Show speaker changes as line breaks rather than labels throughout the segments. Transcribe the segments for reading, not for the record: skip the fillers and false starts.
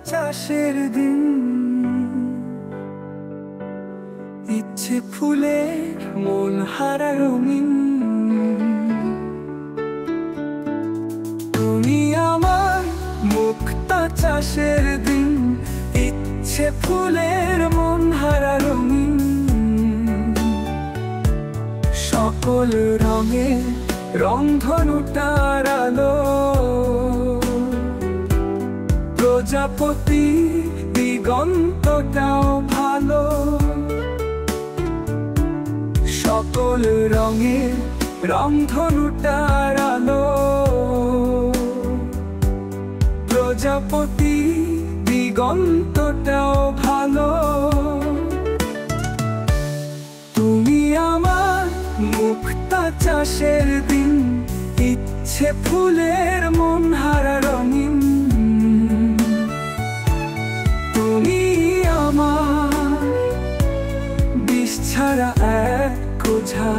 চাষের দিন, ইচ্ছে ফুলের মন হারা রঙিন। তুমি আমার মুক্তা চাষের দিন, ইচ্ছে ফুলের মন হারা রঙিন। সকল রঙে রংধনুটার আলো, প্রজাপতি দিগন্তটাও ভালো। সকল রঙে রংধনুটার আলো, প্রজাপতি দিগন্তটাও ভালো। তুমি আমার মুক্তা চাষের দিন, ইচ্ছে ফুলের মন হারা রঙিন। তুমি আমার বিষ ছাড়া এক বোঝা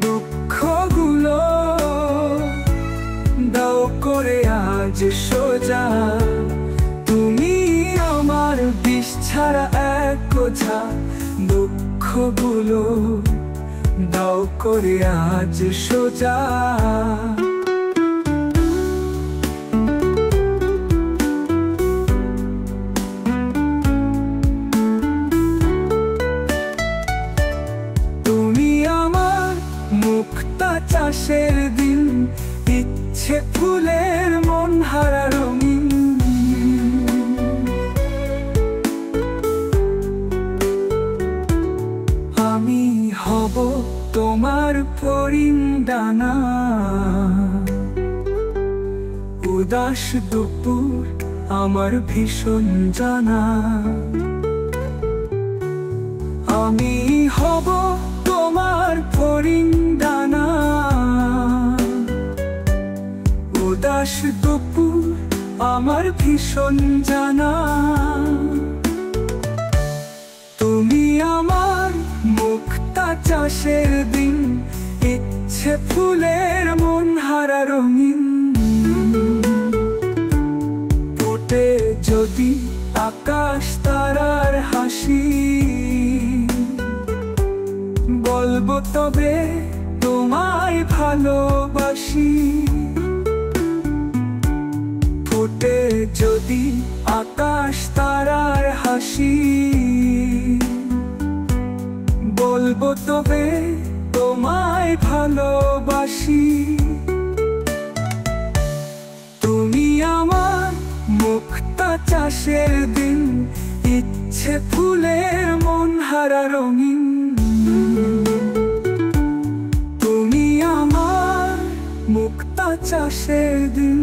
দুঃখগুলো দাও করে আজ সোজা। তুমি আমার বিষ ছাড়া এক বোঝা দুঃখগুলো দাও করে আজ সোজা। তুমি আমার মুক্তা চাষের দিন, ইচ্ছে ফুলের মন হারা রঙিন। আমি হব তোমার পরিণানা, উদাস দুপুর আমার ভীষণ জানা। আমি হব তোমার পরিণানা, উদাস দুপুর আমার ভীষণ জানা। তুমি আমার মুক্তা চাষের দিন, ইচ্ছে ফুলের মন হারা রঙিন। ফুটে যদি আকাশ তারার হাসি, বলবো তবে তোমায় ভালোবাসি। ফুটে যদি আকাশ তারার হাসি, বলবো তবে তোমায় ভালোবাসি। তুমি আমার মুক্তা চাষের দিন, ইচ্ছে ফুলের মন হারা রঙিন। তুমি আমার মুক্তা চাষের দিন।